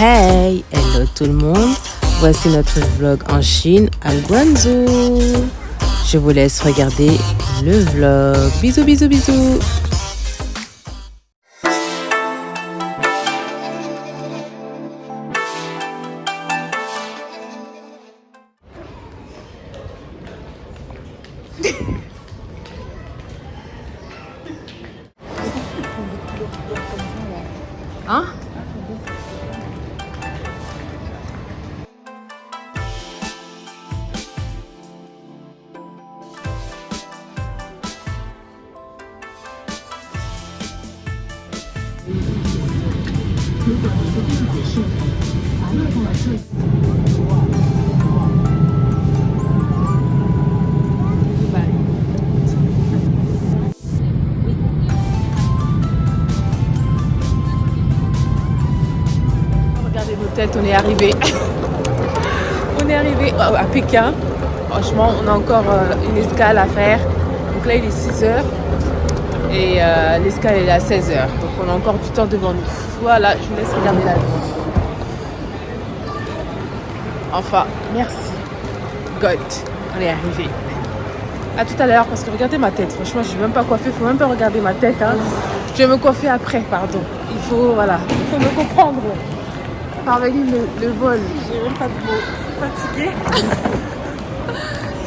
Hey, hello tout le monde, voici notre vlog en Chine à Guangzhou. Je vous laisse regarder le vlog. Bisous, bisous, bisous. Hein? Regardez nos têtes, on est arrivé. On est arrivé à Pékin. Franchement, on a encore une escale à faire. Donc là, il est 6h et l'escale est à 16h. Donc on a encore du temps devant nous. Voilà, je vous laisse regarder la vie. Enfin, merci. God, on est arrivé. À tout à l'heure, parce que regardez ma tête. Franchement, je ne suis même pas coiffée. Il faut même pas regarder ma tête. Hein. Je vais me coiffer après, pardon. Il faut me comprendre. Parvenir le vol. J'ai même pas de mots. Fatiguée.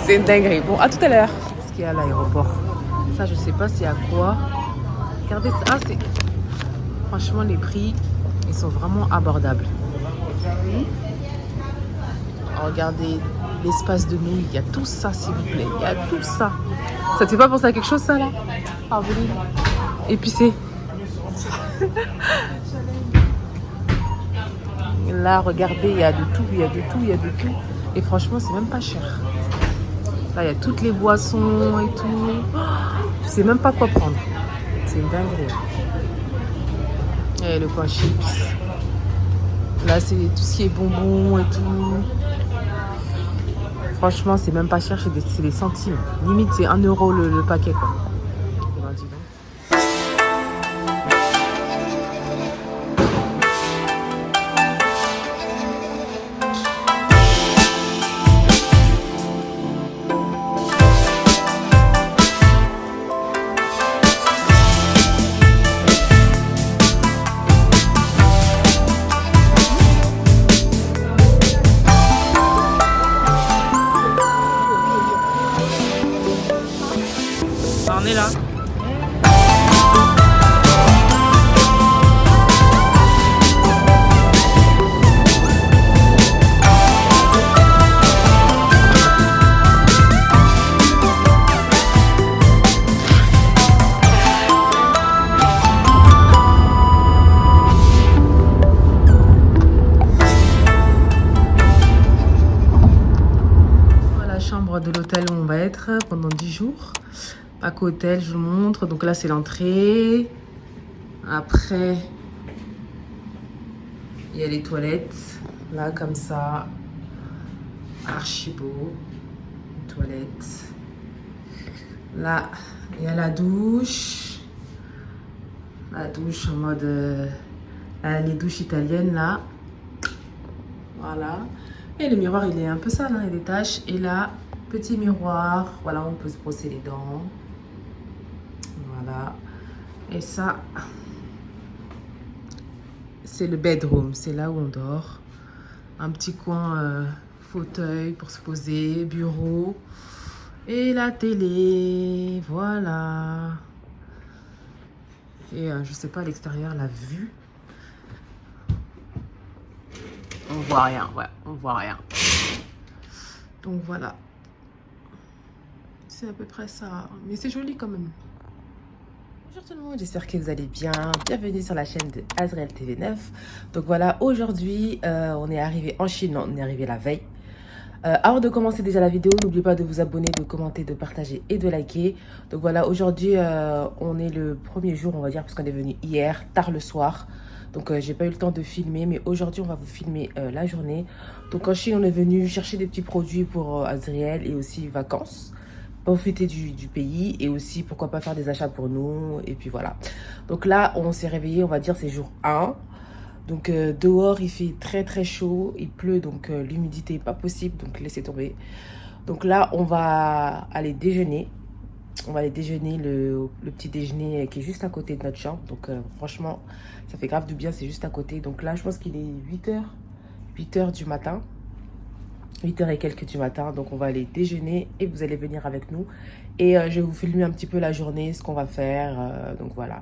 C'est une dinguerie. Bon, à tout à l'heure. Ce qu'il y a à l'aéroport. Ça, je sais pas c'est à quoi. Regardez ça. Ah, c'est... Franchement, les prix, ils sont vraiment abordables. Regardez l'espace de nuit. Il y a tout ça, s'il vous plaît. Il y a tout ça. Ça te fait pas penser à quelque chose, ça, là? Parvenir. Épicé. Là, regardez, il y a de tout, il y a de tout, il y a de tout. Et franchement, c'est même pas cher. Là, il y a toutes les boissons et tout. Je sais même pas quoi prendre. C'est une dinguerie. Et le coin chips. Là, c'est tout ce qui est bonbons et tout. Franchement, c'est même pas cher, c'est des centimes. Limite, c'est 1 euro le paquet, quoi. Ben, dis donc. On est là. Voilà la chambre de l'hôtel où on va être pendant 10 jours. Pack hôtel, je vous montre. Donc là, c'est l'entrée. Après, il y a les toilettes. Là, comme ça. Archi beau. Toilettes. Là, il y a la douche. La douche en mode... les douches italiennes, là. Voilà. Et le miroir, il est un peu sale, hein, il y a des taches. Et là, petit miroir. Voilà, on peut se brosser les dents. Voilà. Et ça, c'est le bedroom. C'est là où on dort. Un petit coin fauteuil pour se poser, bureau. Et la télé. Voilà. Et je sais pas à l'extérieur, la vue. On voit rien. Ouais, on voit rien. Donc voilà. C'est à peu près ça. Mais c'est joli quand même. Bonjour tout le monde, j'espère que vous allez bien. Bienvenue sur la chaîne de Azriel TV9. Donc voilà, aujourd'hui, on est arrivé en Chine. Non, on est arrivé la veille. Avant de commencer déjà la vidéo, n'oubliez pas de vous abonner, de commenter, de partager et de liker. Donc voilà, aujourd'hui, on est le premier jour, on va dire, parce qu'on est venu hier, tard le soir. Donc j'ai pas eu le temps de filmer, mais aujourd'hui, on va vous filmer la journée. Donc en Chine, on est venu chercher des petits produits pour Azriel et aussi vacances. Profiter du pays et aussi pourquoi pas faire des achats pour nous et puis voilà. Donc là on s'est réveillé, on va dire c'est jour 1. Donc dehors il fait très très chaud, il pleut, donc l'humidité est pas possible, donc laissez tomber. Donc là on va aller déjeuner. On va aller déjeuner le petit déjeuner qui est juste à côté de notre chambre. Donc franchement ça fait grave du bien, c'est juste à côté. Donc là je pense qu'il est 8h du matin. 8h et quelques du matin, donc on va aller déjeuner et vous allez venir avec nous et je vais vous filmer un petit peu la journée, ce qu'on va faire, donc voilà.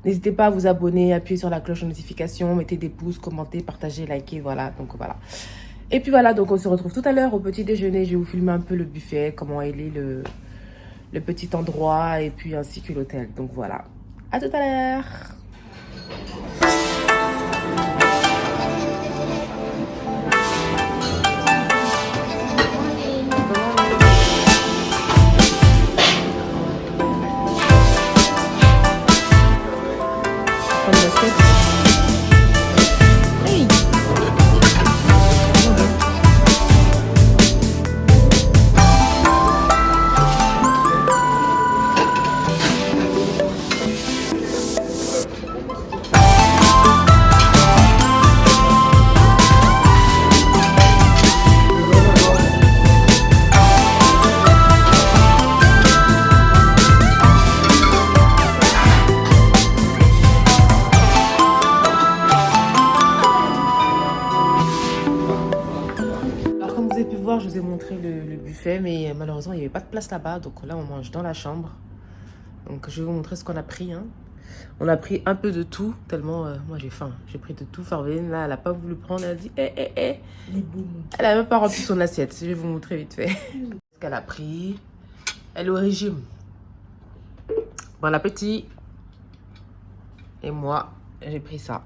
N'hésitez pas à vous abonner, appuyer sur la cloche de notification, mettez des pouces, commentez, partagez, likez, voilà, donc voilà. Et puis voilà, donc on se retrouve tout à l'heure au petit déjeuner. Je vais vous filmer un peu le buffet, comment il est le petit endroit et puis ainsi que l'hôtel, donc voilà. À tout à l'heure. Je vous ai montré le buffet, mais malheureusement il n'y avait pas de place là-bas, donc là on mange dans la chambre. Donc je vais vous montrer ce qu'on a pris, hein. On a pris un peu de tout, tellement moi j'ai faim, j'ai pris de tout. Farveline là elle a pas voulu prendre, elle a dit elle a même pas rempli son assiette. Je vais vous montrer vite fait ce qu'elle a pris. Elle est au régime. Bon appétit. Et moi j'ai pris ça.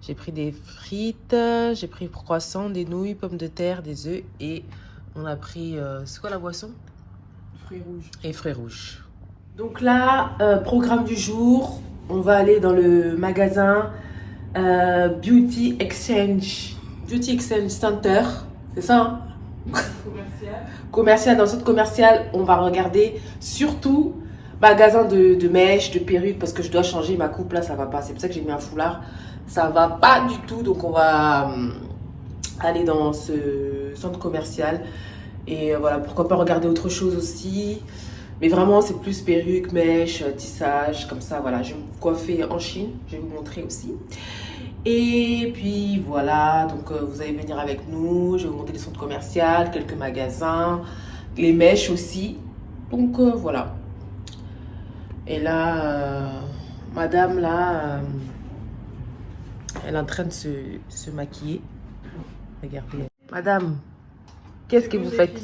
J'ai pris des frites, j'ai pris croissant, des nouilles, pommes de terre, des œufs et on a pris, c'est quoi la boisson? Fruits rouges. Et fruits rouges. Donc là, programme du jour, on va aller dans le magasin Beauty Exchange Center, c'est ça hein? Commercial, dans le centre commercial, on va regarder surtout magasin de mèches, de perruques, parce que je dois changer ma coupe là, ça va pas, c'est pour ça que j'ai mis un foulard. Ça va pas du tout, donc on va aller dans ce centre commercial et voilà, pourquoi pas regarder autre chose aussi, mais vraiment c'est plus perruque, mèche, tissage, comme ça, voilà. Je vais me coiffer en Chine, je vais vous montrer aussi. Et puis voilà, donc vous allez venir avec nous, je vais vous montrer les centres commerciaux, quelques magasins, les mèches aussi, donc voilà. Et là, madame là... elle est en train de se maquiller. Regardez. Madame, qu'est-ce que vous faites?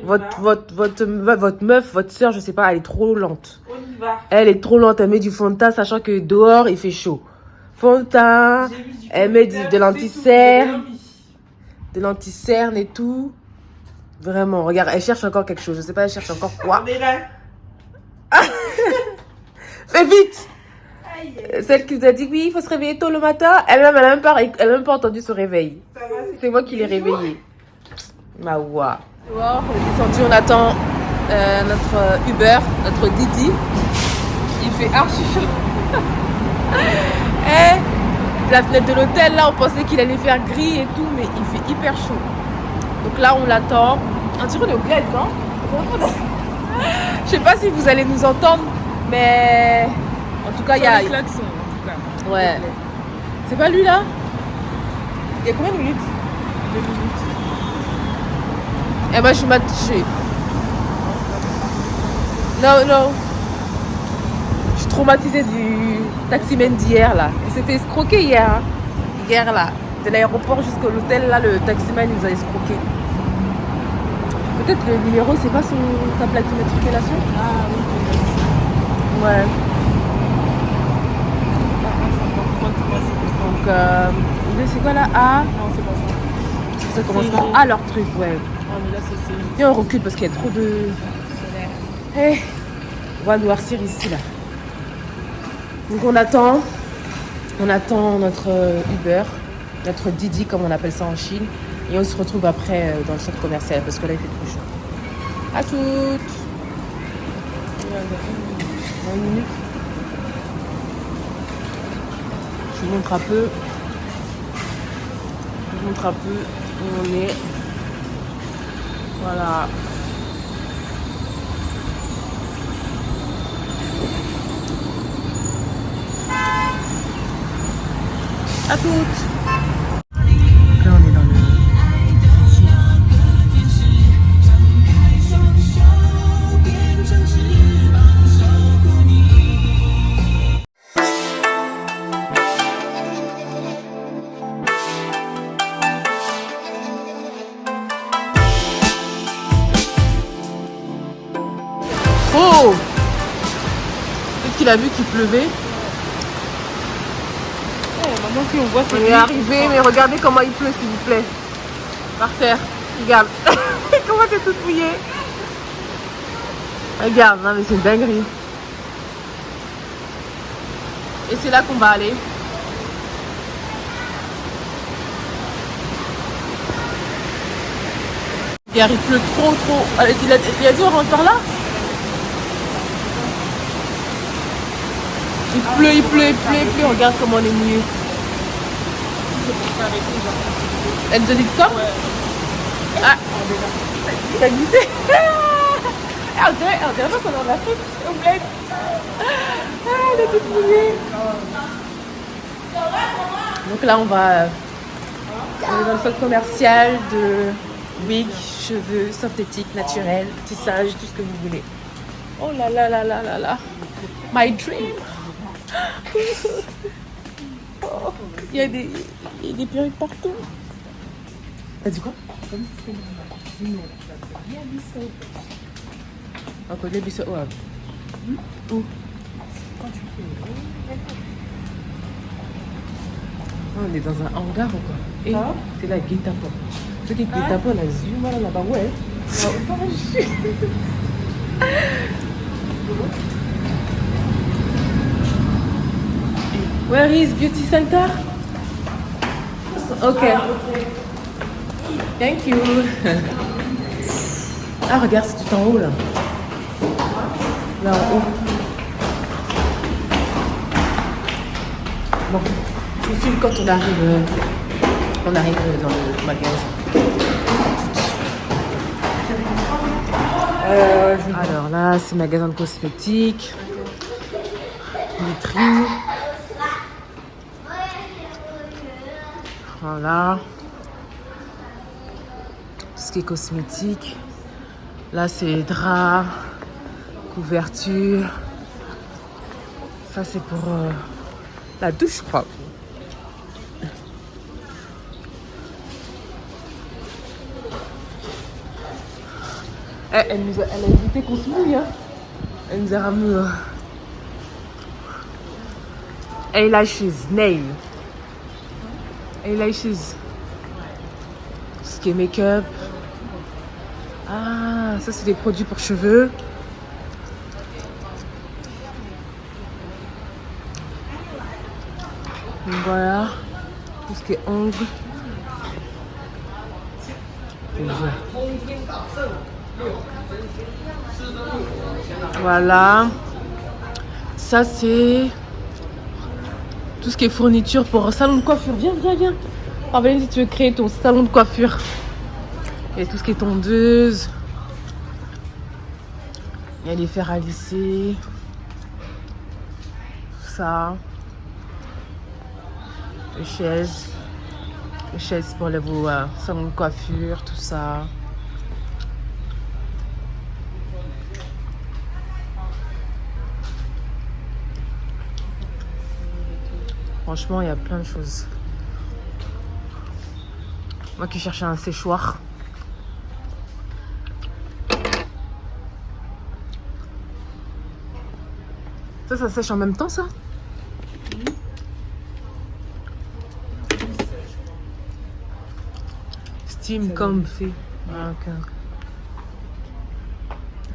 Votre meuf, votre soeur, je sais pas, elle est trop lente. On y va. Elle est trop lente, elle met du fond de teint, sachant que dehors, il fait chaud. Fond de teint, elle met de l'anti-cerne. De l'anti-cerne et tout. Vraiment, regarde, elle cherche encore quelque chose. Je sais pas, elle cherche encore quoi. Fais vite! Celle qui vous a dit oui, il faut se réveiller tôt le matin, elle-même, elle a même pas entendu ce réveil. C'est moi qui l'ai réveillée. Ma ouah. Dehors, on est descendu, on attend notre Uber, notre Didi. Il fait archi chaud. La fenêtre de l'hôtel, là, on pensait qu'il allait faire gris et tout, mais il fait hyper chaud. Donc là, on l'attend. On dirait qu'on est au bled, non? Je sais pas si vous allez nous entendre, mais... En tout cas, il y a... klaxon, en tout cas. Ouais. C'est pas lui, là? Il y a combien de minutes? 2 minutes. Eh ben, je m'attachais. Non. Je suis traumatisée du taximan d'hier, là. Il s'est fait escroquer hier, hein. Hier, là. De l'aéroport jusqu'à l'hôtel, là, le taximan, il nous a escroqué. Peut-être le numéro, c'est pas sa plaque d'immatriculation? Ah oui. Ouais. Donc, c'est quoi là? A? Non, c'est pas ça. Ça commence par A leur truc, ouais. Ah, mais là, c'est... Viens, on recule parce qu'il y a trop de... Hey, on va noircir ici, là. Donc, on attend notre Uber, notre Didi, comme on appelle ça en Chine. Et on se retrouve après dans le centre commercial parce que là, il fait trop chaud. À toutes. 20 minutes. Je vous montre un peu. Je vous montre un peu où on est. Voilà. À toutes. Donc là on est dans le city. Oh! Peut-être qu'il a vu qu'il pleuvait. Maman, si on voit, On est arrivé, mais regardez comment il pleut, s'il vous plaît. Par terre. Regarde. Comment t'es toute mouillée. Regarde, non mais c'est une dinguerie. Et c'est là qu'on va aller. Regarde, il pleut trop. Allez, il a dit on rentre par là. Il pleut. Regarde comment on est mouillé. Elle nous a dit quoi? Ouais. Ah, t'as glissé. On dirait pas qu'on est en Afrique, au bled. Ah, elle est toute mouillée. Donc là, on est dans le centre commercial de wigs, cheveux, synthétiques, naturels, tissage, tout ce que vous voulez. Oh là là. My dream. Oh, il y a des perruques partout. T'as dit quoi? Encore des bisous. Ouais. Où? On est dans un hangar ou quoi? Et c'est la guet-apens. Ceux qui guet-apens, la zoom là-bas, ouais. Where is Beauty Center? Okay. Thank you. Ah, regarde, c'est tout en haut là. Là en haut. Bon, je vous filme quand on arrive dans le magasin. Alors là, c'est magasin de cosmétiques. Vitrine. Voilà. Tout ce qui est cosmétique. Là, c'est draps, couverture. Ça, c'est pour la douche, je crois. Elle a évité qu'on se mouille. Hein. Elle nous a ramené eyelashes, nails. Eyelashes. Tout ce qui est make-up. Ah, ça c'est des produits pour cheveux. Donc voilà. Tout ce qui est ongles. Voilà. Ça c'est tout ce qui est fourniture pour salon de coiffure. Viens. Ah, Valérie, si tu veux créer ton salon de coiffure. Il y a tout ce qui est tondeuse. Il y a les fers à lisser. Ça. Les chaises. Les chaises pour vos salons de coiffure, tout ça. Franchement, il y a plein de choses. Moi qui cherchais un séchoir. Ça sèche en même temps, ça? Steam Comfy. Ah, ok.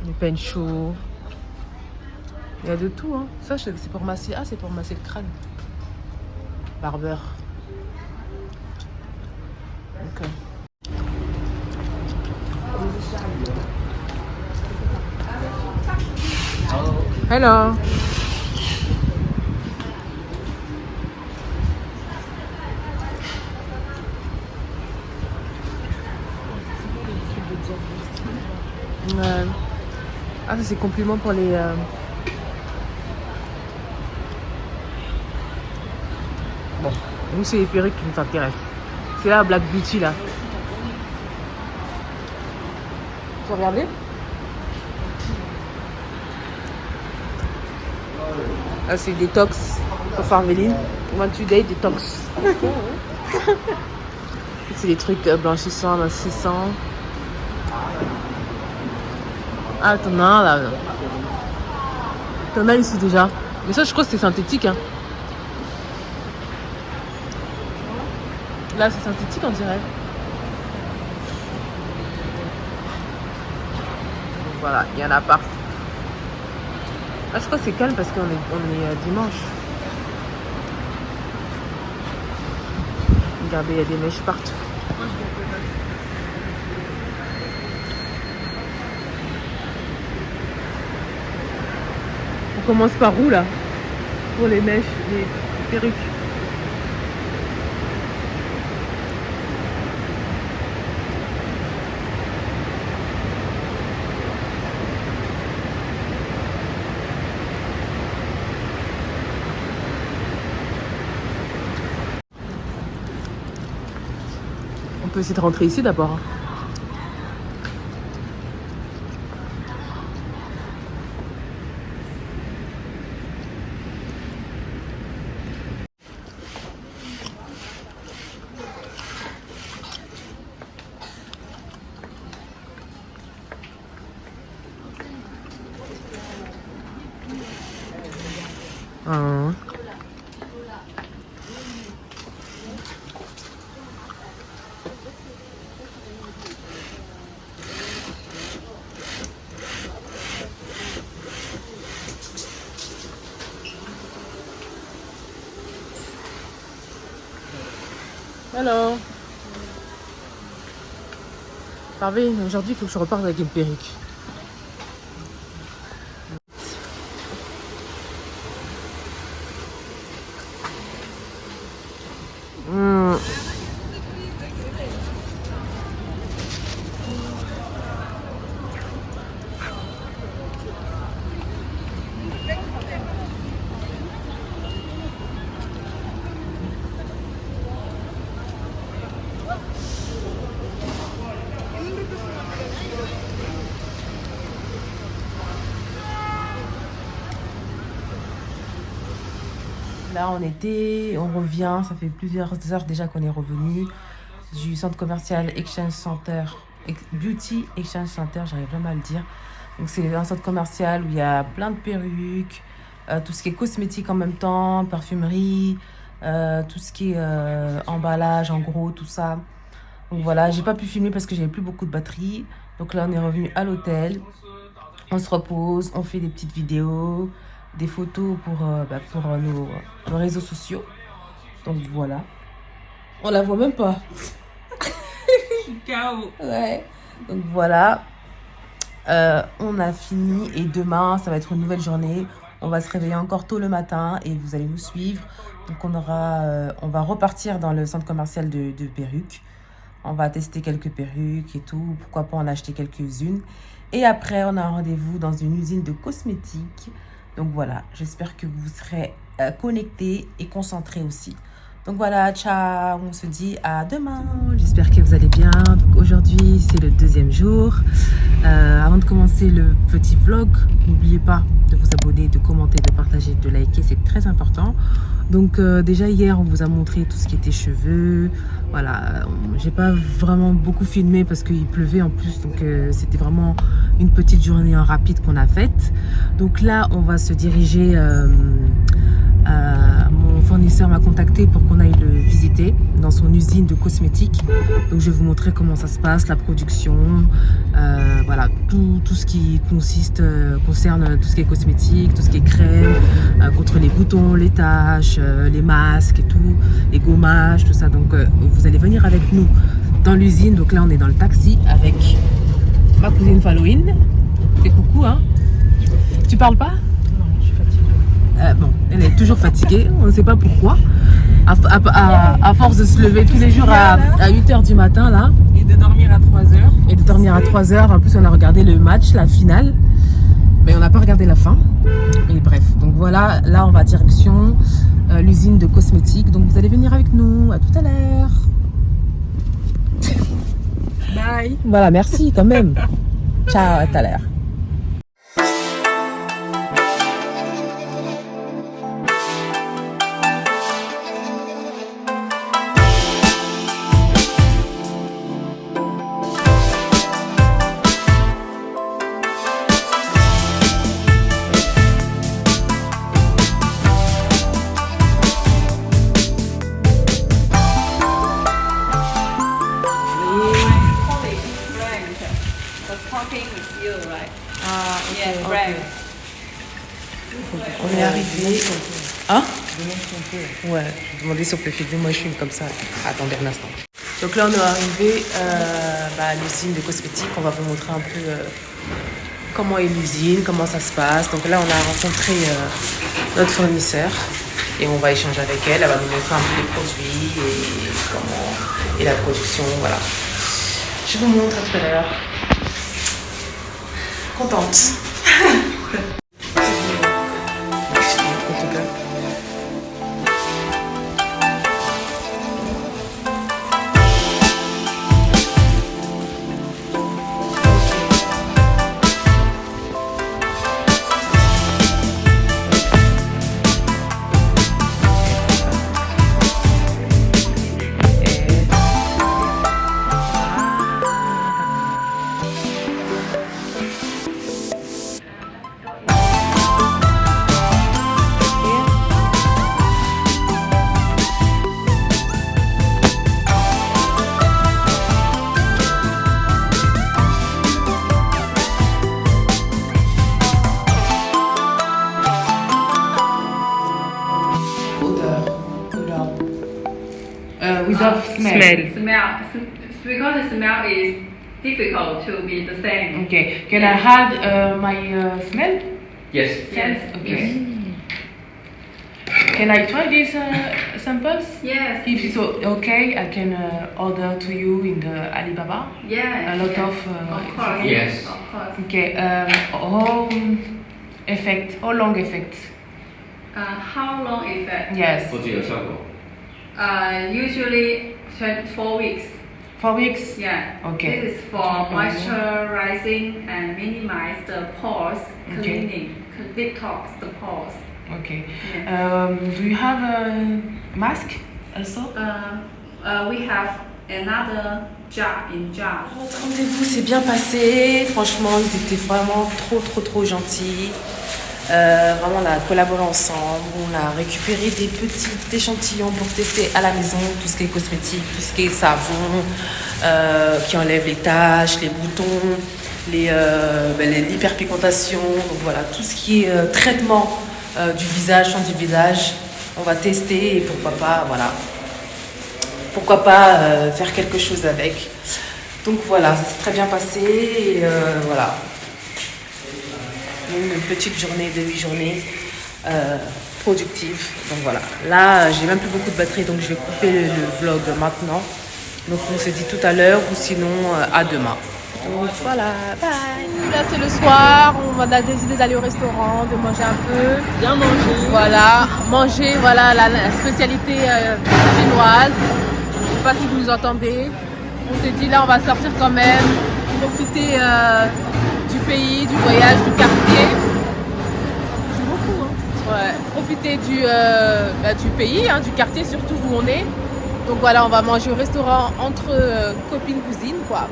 Les peines chauds. Il y a de tout, hein. Ça, c'est pour masser. Ah, c'est pour masser le crâne. Barbeur. Ok. Hello. Ah, ça c'est compliment pour les... Bon, nous c'est les perruques qui nous intéressent. C'est là Black Beauty là. Tu as regardé? Ah, c'est détox pour Farveline. 28 Day détox. C'est des trucs blanchissants, amincissants. Ah, t'en as un là. T'en as ici déjà. Mais ça, je crois que c'est synthétique. Hein. Là, c'est synthétique, on dirait. Voilà, il y en a partout. Ah, je crois que c'est calme parce qu'on est dimanche. Regardez, il y a des mèches partout. On commence par où là? Pour les mèches, les perruques. On peut essayer de rentrer ici d'abord. Ah. Hello. Parvé, aujourd'hui il faut que je reparte avec une perruque. Là on revient, ça fait plusieurs heures déjà qu'on est revenu du centre commercial Exchange Center, Beauty Exchange Center, j'arrive jamais à le dire. Donc c'est un centre commercial où il y a plein de perruques, tout ce qui est cosmétique en même temps, parfumerie, tout ce qui est emballage en gros, tout ça. Donc voilà, j'ai pas pu filmer parce que j'avais plus beaucoup de batterie. Donc là on est revenu à l'hôtel, on se repose, on fait des petites vidéos, des photos pour nos réseaux sociaux. Donc voilà. On la voit même pas. Je suis KO. Ouais. Donc voilà. On a fini et demain, ça va être une nouvelle journée. On va se réveiller encore tôt le matin et vous allez nous suivre. Donc on va repartir dans le centre commercial de perruques. On va tester quelques perruques et tout. Pourquoi pas en acheter quelques-unes. Et après, on a un rendez-vous dans une usine de cosmétiques. Donc voilà, j'espère que vous serez connectés et concentrés aussi. Donc voilà, ciao, on se dit à demain. J'espère que vous allez bien. Donc aujourd'hui, c'est le deuxième jour. Avant de commencer le petit vlog, n'oubliez pas de vous abonner, de commenter, de partager, de liker, c'est très important. Donc déjà hier, on vous a montré tout ce qui était cheveux. Voilà, j'ai pas vraiment beaucoup filmé parce qu'il pleuvait en plus. Donc c'était vraiment une petite journée en rapide qu'on a faite. Donc là, on va se diriger... mon fournisseur m'a contacté pour qu'on aille le visiter dans son usine de cosmétiques. Donc je vais vous montrer comment ça se passe, la production, voilà, tout ce qui concerne tout ce qui est cosmétique, tout ce qui est crème, contre les boutons, les taches, les masques et tout, les gommages, tout ça. Donc vous allez venir avec nous dans l'usine. Donc là on est dans le taxi avec ma cousine Falouine. Fais coucou, hein. Tu parles pas? Bon, elle est toujours fatiguée, on ne sait pas pourquoi. À force de se lever tous les jours à 8h du matin là. Et de dormir à 3h. et de dormir à 3h. En plus, on a regardé le match, la finale, mais on n'a pas regardé la fin. Et bref, donc voilà, là on va direction l'usine de cosmétiques. Donc vous allez venir avec nous. À tout à l'heure. Bye. Voilà, merci quand même. Ciao, à tout à l'heure. On est arrivé. Hein? Ouais, je demandais si on peut filmer. Moi, je filme comme ça. Attendez un instant. Donc là, on est arrivé à l'usine de cosmétiques. On va vous montrer un peu comment est l'usine, comment ça se passe. Donc là, on a rencontré notre fournisseur et on va échanger avec elle. Elle va nous montrer un peu les produits et la production. Voilà. Je vous montre à tout à l'heure. Contente. Without Smell. Because the smell is difficult to be the same. Okay. Can I have my smell? Yes. Yes. Okay. Can I try these samples? Yes. If it's okay, I can order to you in the Alibaba. Yeah. A lot yeah. of. course. Yes. Of course. Okay. How long effect? How long effect? Yes. 不具有效果。 Usually 4 weeks. 4 weeks. Yeah. Okay. This is for moisturizing and minimize the pores, Okay. cleaning, detox the pores. Okay. Yeah. Do you have a mask also? We have another jar in jar. Notre rendez-vous s'est bien passé. Franchement, ils étaient vraiment trop gentils. Vraiment, on a collaboré ensemble. On a récupéré des petits échantillons pour tester à la maison tout ce qui est cosmétique, tout ce qui est savon, qui enlève les taches, les boutons, l'hyperpigmentation. Donc voilà, tout ce qui est traitement du visage, soin du visage. On va tester et pourquoi pas faire quelque chose avec. Donc voilà, ça s'est très bien passé et voilà. Une petite journée de 8 journées productive. Donc voilà, là j'ai même plus beaucoup de batterie, donc je vais couper le vlog maintenant. Donc on se dit tout à l'heure ou sinon à demain. Donc voilà, bye. Là c'est le soir, on a décidé d'aller au restaurant, de manger un peu. Bien manger. Voilà, manger voilà la spécialité chinoise. Je ne sais pas si vous nous entendez. On s'est dit là on va sortir quand même, profiter du pays, du voyage, du quartier. C'est beaucoup, hein. Ouais, profiter du pays, du quartier surtout où on est. Donc voilà, on va manger au restaurant entre copines, cousines quoi.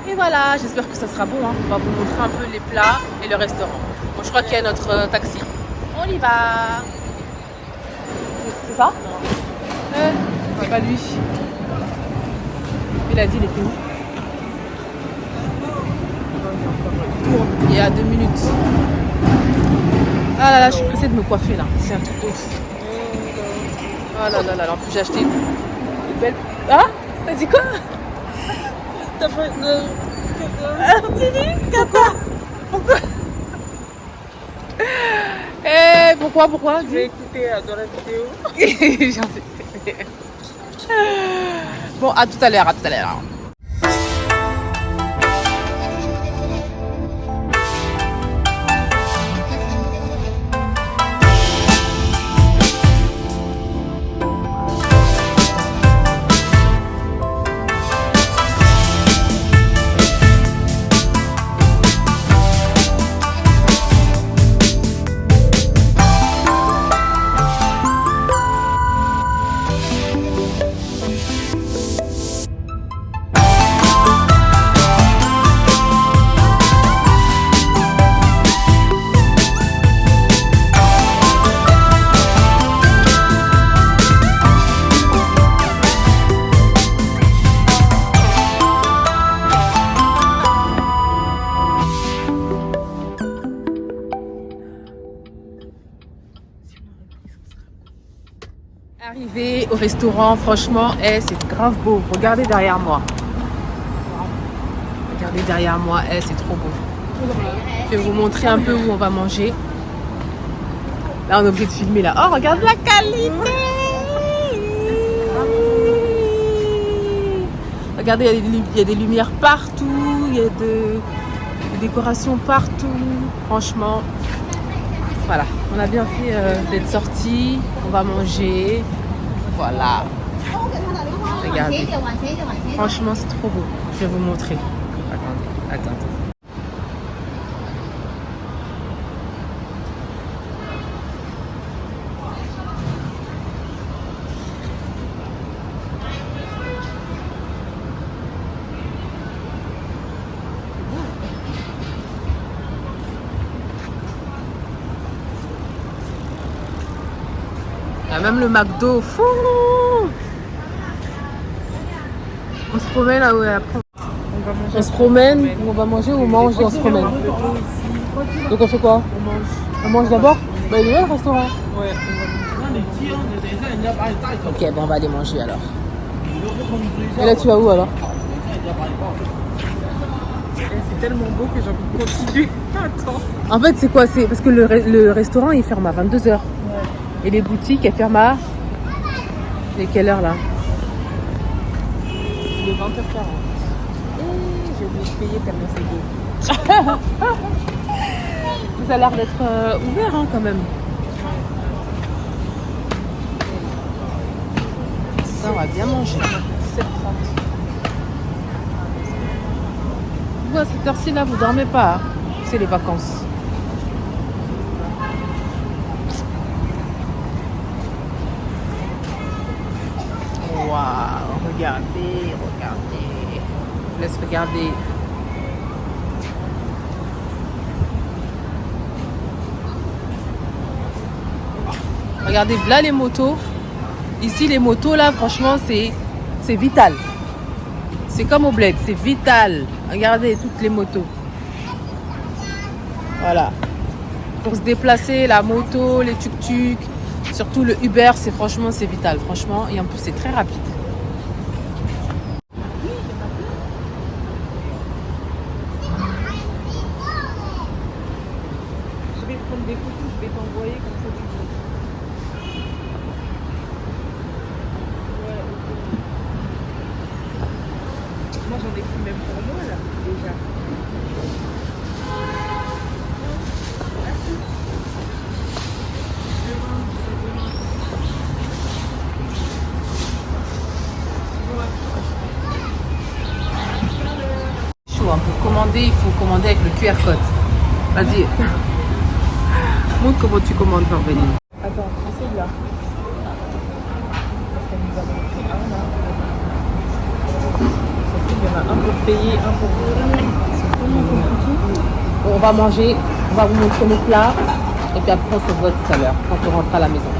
Et voilà, j'espère que ça sera bon. On va vous montrer un peu les plats et le restaurant. Bon, je crois qu'il y a notre taxi. On y va. C'est ça? C'est pas lui. Il a dit il était où? Il y a 2 minutes. Ah là là, je suis pressée de me coiffer là. C'est un truc de fou. Ah là là là, en plus j'ai acheté une belle... Ah? T'as dit quoi? T'as pas de... Pourquoi? Pourquoi? Je vais écouter dans la vidéo. Bon, à tout à l'heure, aller au restaurant. Franchement, c'est grave beau. Regardez derrière moi. Regardez derrière moi, c'est trop beau. Je vais vous montrer un peu où on va manger. Là, on est obligé de filmer là. Oh, regarde la qualité! Regardez, il y a des lumières partout, il y a des décorations partout. Franchement, voilà. On a bien fait d'être sortis. On va manger. Voilà. Regardez. Franchement, c'est trop beau. Je vais vous montrer. Attendez. Il y a même le McDo. Fou! On se promène là où après. On se promène, on va manger ou on mange et on se promène. Donc on fait quoi? On mange d'abord? Bah il est là le restaurant. Ouais. Ok, bon on va aller manger alors. Et là tu vas où alors? C'est tellement beau que j'ai envie de continuer. Attends. En fait c'est quoi? C'est parce que le restaurant il ferme à 22h. Ouais. Et les boutiques elles ferment à... Et quelle heure là? Il est 20h40. J'ai oublié de payer tellement c'est beau. Ça a l'air d'être ouvert hein, quand même. Ça, on va bien manger. 17h30. Vous, à cette heure-ci là, vous dormez pas. Hein. C'est les vacances. Waouh, regardez. Laisse regarder. Regardez là les motos. Ici les motos là franchement c'est vital. C'est comme au bled, c'est vital. Regardez toutes les motos. Voilà. Pour se déplacer, la moto, les tuk-tuk, surtout le Uber, c'est vital. Franchement, et en plus c'est très rapide. Je vais prendre des photos, je vais t'envoyer comme ça tu vois. Ouais, ok. Moi j'en ai pris même pour moi là, déjà. Chaud, hein. Pour commander, il faut commander avec le QR code. Vas-y. Montre comment tu commandes, Parvenir. Attends, essaye là. Parce qu'elle nous a montré un là. Ça se trouve, il y en a un pour payer, un pour... C'est tellement compliqué. On va manger, on va vous montrer nos plats. Et puis après, on se voit tout à l'heure, quand on rentre à la maison.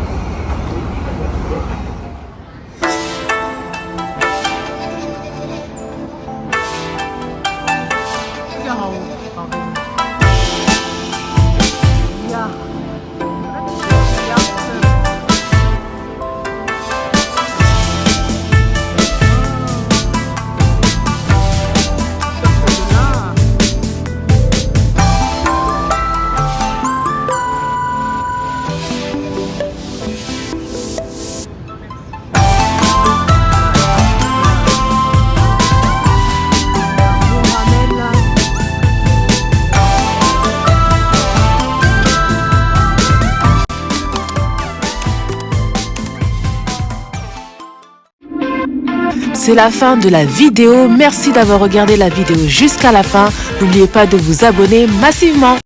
C'est la fin de la vidéo. Merci d'avoir regardé la vidéo jusqu'à la fin. N'oubliez pas de vous abonner massivement.